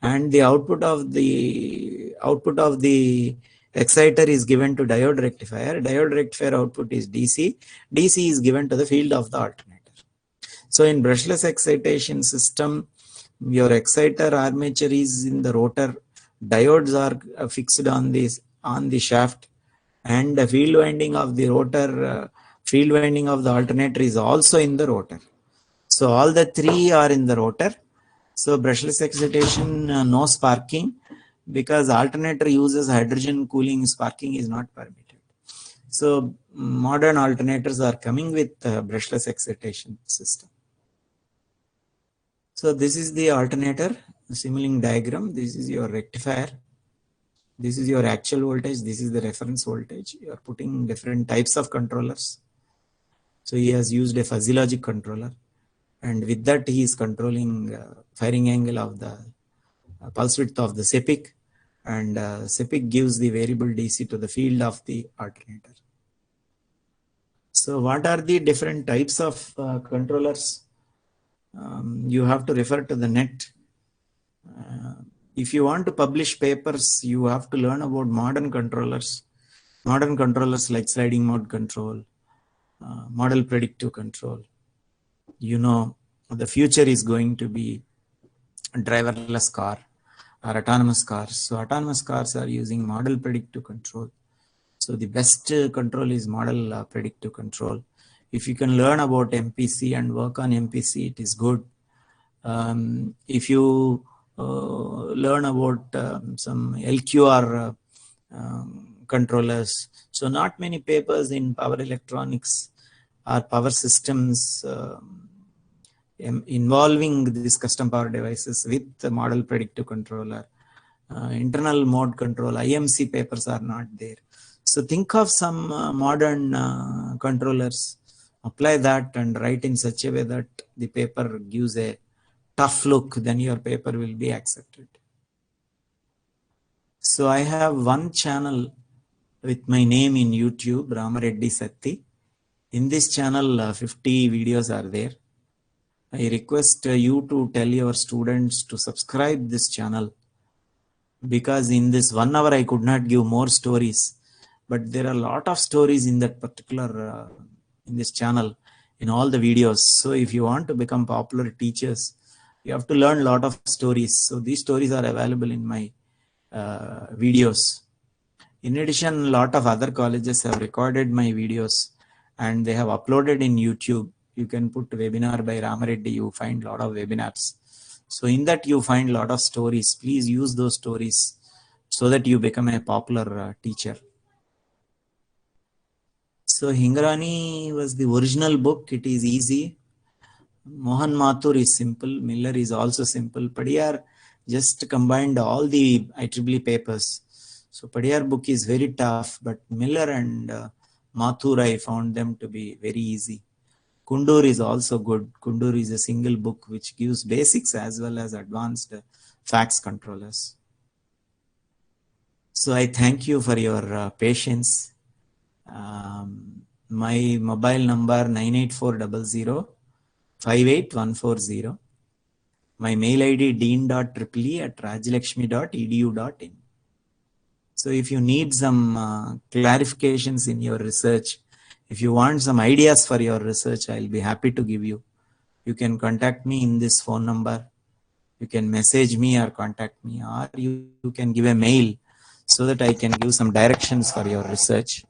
And the output of the exciter is given to diode rectifier. Diode rectifier output is DC. DC is given to the field of the alternator. So in brushless excitation system, your exciter armature is in the rotor. Diodes are fixed on the shaft, and the field winding of the rotor, field winding of the alternator is also in the rotor. So all the three are in the rotor. So brushless excitation, no sparking, because alternator uses hydrogen cooling, sparking is not permitted. So modern alternators are coming with brushless excitation system. So this is the alternator Simulink diagram. This is your rectifier. This is your actual voltage. This is the reference voltage. You are putting different types of controllers. So he has used a fuzzy logic controller, and with that he is controlling firing angle of the pulse width of the SEPIC, and CPIC gives the variable DC to the field of the alternator. So what are the different types of controllers? You have to refer to the net. If you want to publish papers, you have to learn about modern controllers. Modern controllers like sliding mode control, model predictive control. You know, the future is going to be a driverless car or autonomous cars. So autonomous cars are using model predictive control. So the best control is model predictive control. If you can learn about MPC and work on MPC, it is good. If you learn about some LQR controllers, so not many papers in power electronics or power systems involving these custom power devices with the model predictive controller. Internal mode control, IMC papers are not there. So think of some modern controllers, apply that and write in such a way that the paper gives a tough look, then your paper will be accepted. So I have one channel with my name in YouTube, Ramareddy Satti. In this channel, 50 videos are there. I request you to tell your students to subscribe this channel, because in this 1 hour I could not give more stories, but there are a lot of stories in that particular in this channel, in all the videos. So if you want to become popular teachers, you have to learn a lot of stories. So these stories are available in my videos. In addition, a lot of other colleges have recorded my videos and they have uploaded in YouTube. You can put webinar by Ramareddy, you find a lot of webinars. So in that you find a lot of stories. Please use those stories so that you become a popular teacher. So Hingorani was the original book. It is easy. Mohan Mathur is simple. Miller is also simple. Padiyar just combined all the IEEE papers. So Padiyar book is very tough, but Miller and Mathur, I found them to be very easy. Kundur is also good. Kundur is a single book which gives basics as well as advanced fax controllers. So I thank you for your patience. My mobile number 98400-58140. My mail ID dean.triple@rajalakshmi.edu.in. So if you need some clarifications in your research, if you want some ideas for your research, I'll be happy to give you. You can contact me in this phone number. You can message me or contact me, or you can give a mail so that I can give some directions for your research.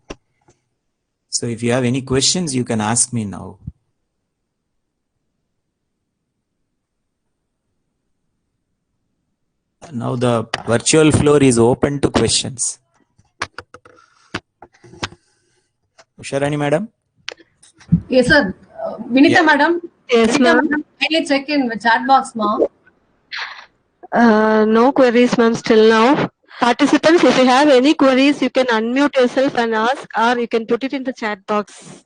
So if you have any questions, you can ask me now. Now the virtual floor is open to questions. Usharani madam? Yes, sir. Vinita Yeah. madam. Yes, Vinita ma'am. madam, kindly check in the chat box, ma'am. No queries, ma'am, still now. Participants, if you have any queries, you can unmute yourself and ask, or you can put it in the chat box.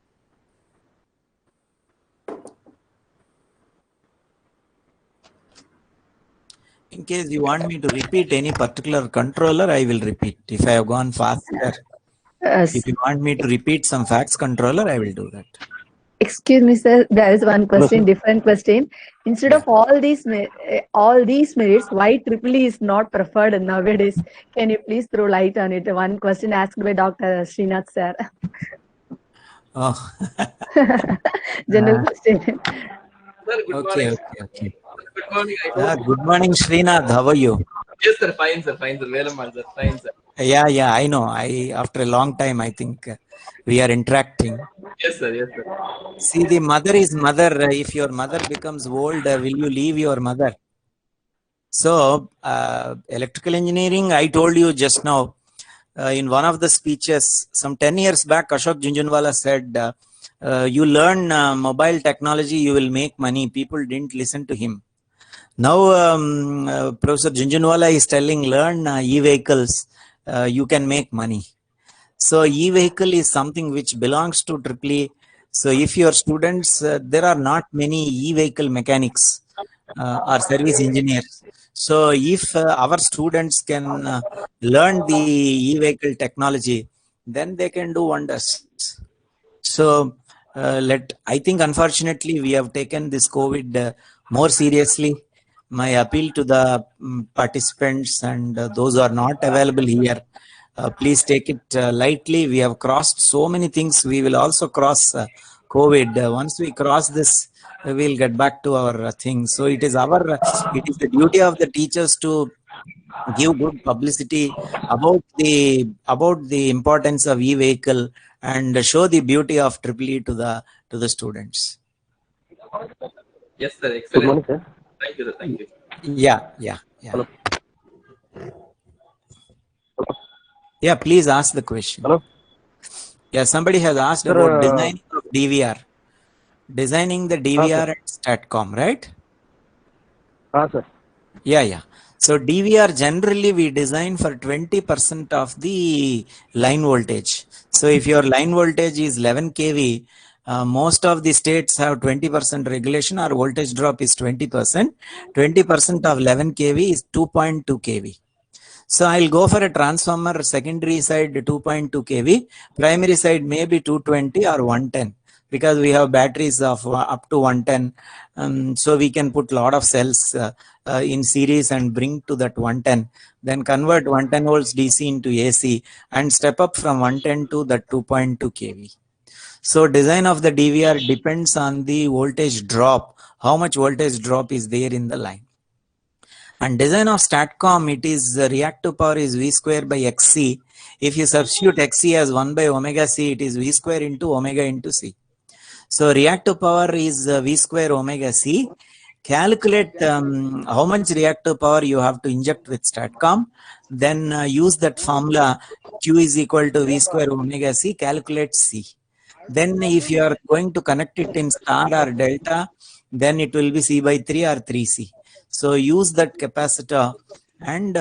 In case you want me to repeat any particular controller, I will repeat. If I have gone faster, if you want me to repeat some fax controller, I will do that. Excuse me, sir. There is one question, different question. Instead of all these merits, why triple E is not preferred nowadays? Can you please throw light on it? One question asked by Dr. Srinath, sir. Oh, General question. Sir, good okay, morning. okay. Good morning. I hope. Good morning, Srinath. How are you? Yes, sir. Fine, sir. Fine, sir. Velaman, sir. Fine, sir. Yeah, I know. After a long time, I think we are interacting. Yes, sir. Yes, sir. See, the mother is mother. If your mother becomes old, will you leave your mother? So, electrical engineering, I told you just now, in one of the speeches, some 10 years back, Ashok Jhunjhunwala said, you learn mobile technology, you will make money. People didn't listen to him. Now, Professor Jhunjhunwala is telling, learn e-vehicles, you can make money. So e-vehicle is something which belongs to EEE. So if your students, there are not many e-vehicle mechanics. or service engineers. So if our students can learn the e-vehicle technology, then they can do wonders. So I think unfortunately we have taken this COVID more seriously. My appeal to the participants and those who are not available here, please take it lightly. We have crossed so many things. We will also cross COVID. Once we cross this, we'll get back to our things. So it is it is the duty of the teachers to give good publicity about the importance of e-vehicle and show the beauty of EEE to the students. Yes, sir. Good Excellent. morning, sir. Thank you, sir. Thank you. Yeah. Hello. Yeah, please ask the question. Hello. Yeah, somebody has asked Sir, about designing of DVR. Designing the DVR sir. at STATCOM, right? Sir. Yeah. So DVR generally we design for 20% of the line voltage. So if your line voltage is 11 kV, most of the states have 20% regulation or voltage drop is 20%. 20% of 11 kV is 2.2 kV. So I'll go for a transformer secondary side 2.2 kV, primary side maybe 220 or 110 because we have batteries of up to 110. So we can put lot of cells in series and bring to that 110, then convert 110 volts DC into AC and step up from 110 to that 2.2 kV. So design of the DVR depends on the voltage drop, how much voltage drop is there in the line. And design of STATCOM, it is reactive power is V square by XC. If you substitute XC as 1 by omega C, it is V square into omega into C. So reactive power is V square omega C. Calculate how much reactive power you have to inject with STATCOM. Then use that formula Q is equal to V square omega C. Calculate C. Then if you are going to connect it in star or delta, then it will be C by 3 or 3C. So use that capacitor and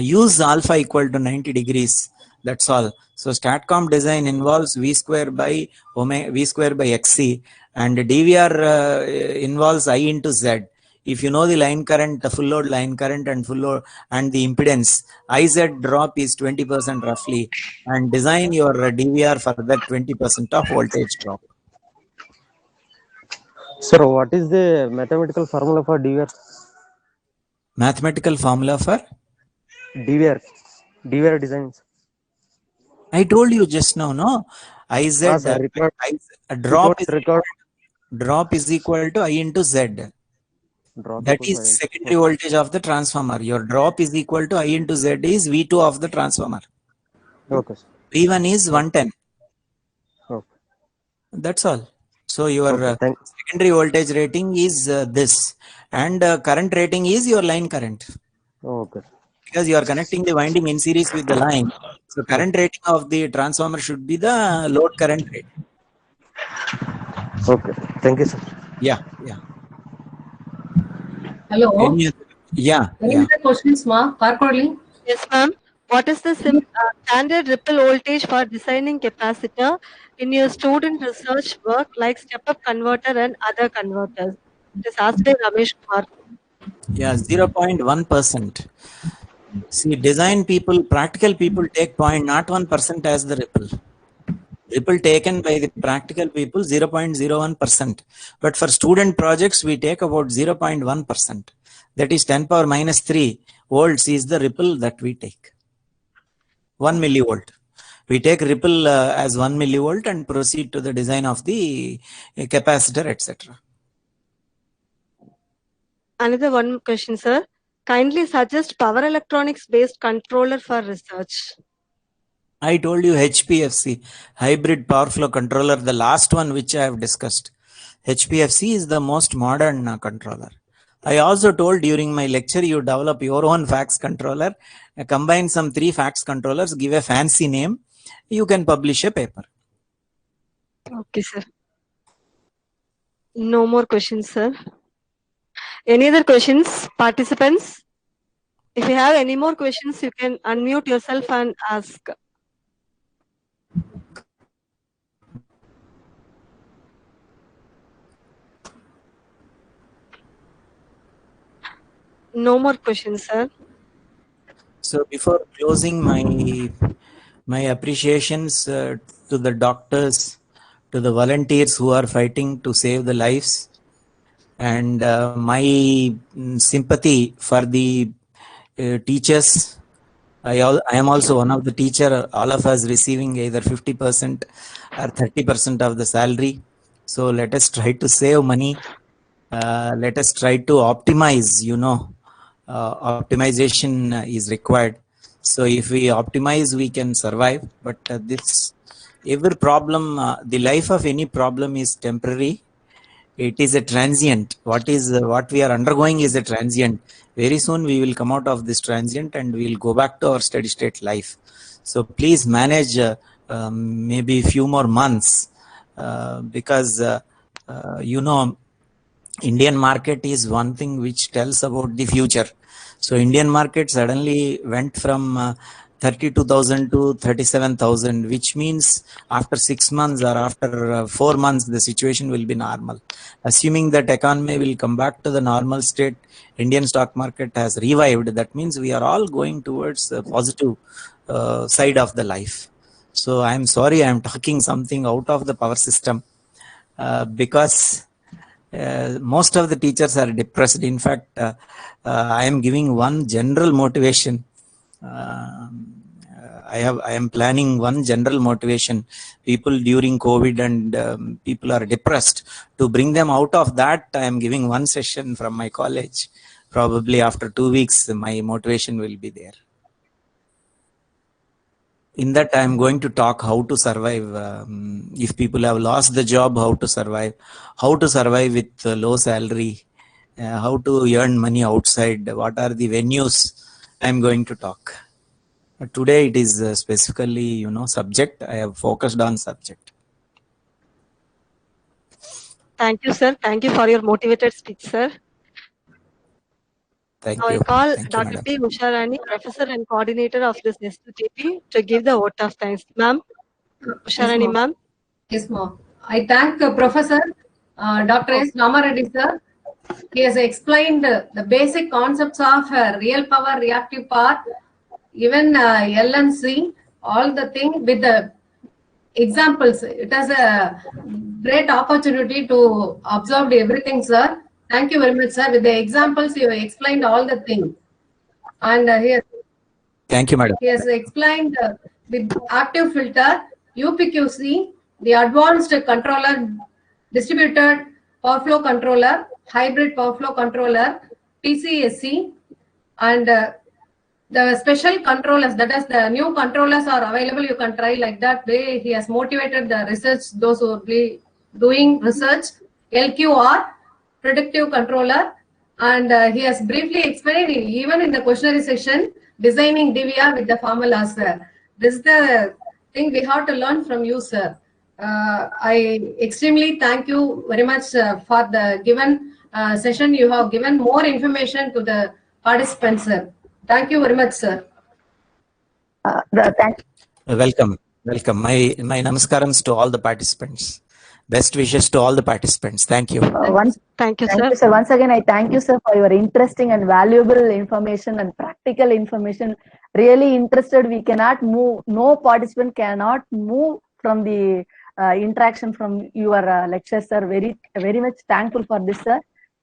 use alpha equal to 90 degrees. That's all. So STATCOM design involves V square by XC, and DVR involves I into Z. If you know the line current, the full load line current and full load and the impedance, IZ drop is 20% roughly, and design your DVR for that 20% of voltage drop. Sir, what is the mathematical formula for DVR? Mathematical formula for DVR designs. I told you just now, no? IZ, Sir, drop is equal to I into Z. Drop That equals is secondary voltage of the transformer. Your drop is equal to I into Z is V2 of the transformer. Okay. V1 is 110. Okay. That's all. So your secondary voltage rating is this, and current rating is your line current. Okay. Because you are connecting the winding in series with the line. So current rating of the transformer should be the load current rate. Okay. Thank you, sir. Yeah. Hello. Any other questions, Ma? Karkoli? Yes, ma'am. What is the standard ripple voltage for designing capacitor in your student research work like step-up converter and other converters? It is asked by Ramesh Kumar. Yeah, 0.1%. See, design people, practical people take 0.01% as the ripple. Ripple taken by the practical people 0.01%. But for student projects, we take about 0.1%. That is 10 power minus 3 volts is the ripple that we take. 1 millivolt. We take ripple as 1 millivolt and proceed to the design of the capacitor, etc. Another one question, sir. Kindly suggest power electronics based controller for research. I told you HPFC, hybrid power flow controller, the last one which I have discussed. HPFC is the most modern controller. I also told during my lecture, you develop your own fax controller, combine some 3 fax controllers, give a fancy name, you can publish a paper. Okay, sir. No more questions, sir. Any other questions, participants? If you have any more questions, you can unmute yourself and ask. No more questions, sir. So before closing, my appreciations to the doctors, to the volunteers who are fighting to save the lives, and my sympathy for the teachers. I am also one of the teacher. All of us receiving either 50% or 30% of the salary. So let us try to save money. Let us try to optimize. Optimization is required. So if we optimize, we can survive. But this every problem, the life of any problem is temporary. It is a transient. What we are undergoing is a transient. Very soon we will come out of this transient and we will go back to our steady state life. So please manage maybe a few more months because Indian market is one thing which tells about the future. So Indian market suddenly went from 32,000 to 37,000, which means after 6 months or after 4 months, the situation will be normal. Assuming that economy will come back to the normal state, Indian stock market has revived. That means we are all going towards the positive side of the life. So I'm sorry, I'm talking something out of the power system because most of the teachers are depressed. In fact, I am giving one general motivation. I am planning one general motivation. People during COVID and people are depressed. To bring them out of that, I am giving one session from my college. Probably after 2 weeks, my motivation will be there. In that, I am going to talk how to survive. If people have lost the job, how to survive with low salary, how to earn money outside, what are the venues. I am going to talk. Today it is specifically, subject. I have focused on subject. Thank you, sir. Thank you for your motivated speech, sir. Thank Now I you. call Thank you, Dr. madam. P. Usharani, Professor and Coordinator of this STTP, to give the vote of thanks. Ma'am, Yes, Usharani, ma'am. ma'am. Yes, ma'am. I thank Professor Dr. S. Ramareddy, sir. He has explained the basic concepts of real power, reactive power, even LNC, all the thing with the examples. It has a great opportunity to observe everything, sir. Thank you very much, sir. With the examples, you explained all the things. And Thank you, madam. he has explained with active filter, UPQC, the advanced controller, distributed power flow controller, hybrid power flow controller, TCSC, and the special controllers, that is the new controllers are available. You can try like that way. He has motivated the research, those who will be doing research, LQR, predictive controller, and he has briefly explained even in the questionnaire session, designing DVR with the formulas. This is the thing we have to learn from you, sir. I extremely thank you very much for the given session. You have given more information to the participants, sir. Thank you very much, sir. Thank Welcome. My namaskarams to all the participants. Best wishes to all the participants. Thank you. once Thank you, Thank sir. you, sir. Once again, I thank you, sir, for your interesting and valuable information and practical information. Really interested. We cannot move. No participant cannot move from the interaction from your lecture, sir. Very much thankful for this, sir.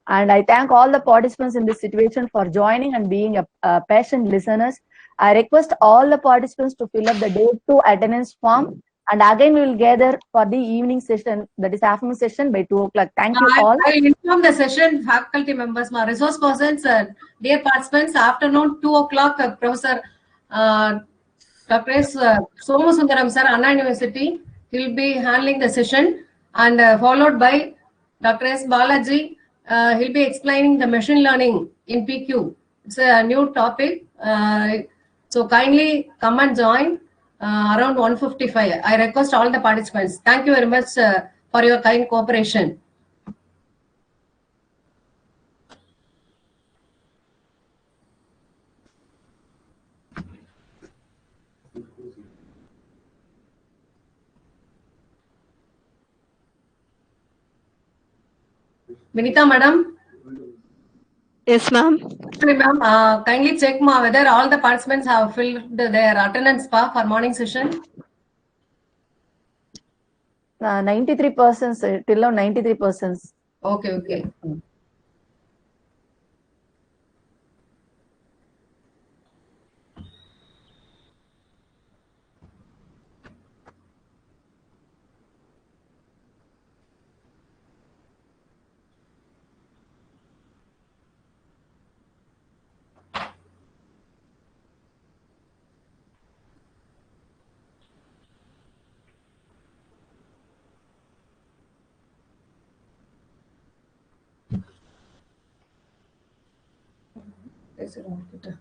And I thank all the participants in this situation for joining and being a patient listeners. I request all the participants to fill up the day 2 attendance form. And again, we will gather for the evening session, that is afternoon session by 2 o'clock. Thank you all. I will inform the session faculty members, my resource persons, dear participants, afternoon 2 o'clock, Professor Dr. S. Somu Sundaram, sir, Anna University, he will be handling the session, and followed by Dr. S. Balaji, he'll be explaining the machine learning in PQ. It's a new topic. So kindly come and join around 1:55. I request all the participants. Thank you very much for your kind cooperation. Vinita madam. Yes, ma'am. Ma'am, kindly check whether all the participants have filled their attendance for morning session. 93%, sir. Till now, 93%. Okay, okay. Is it on Twitter?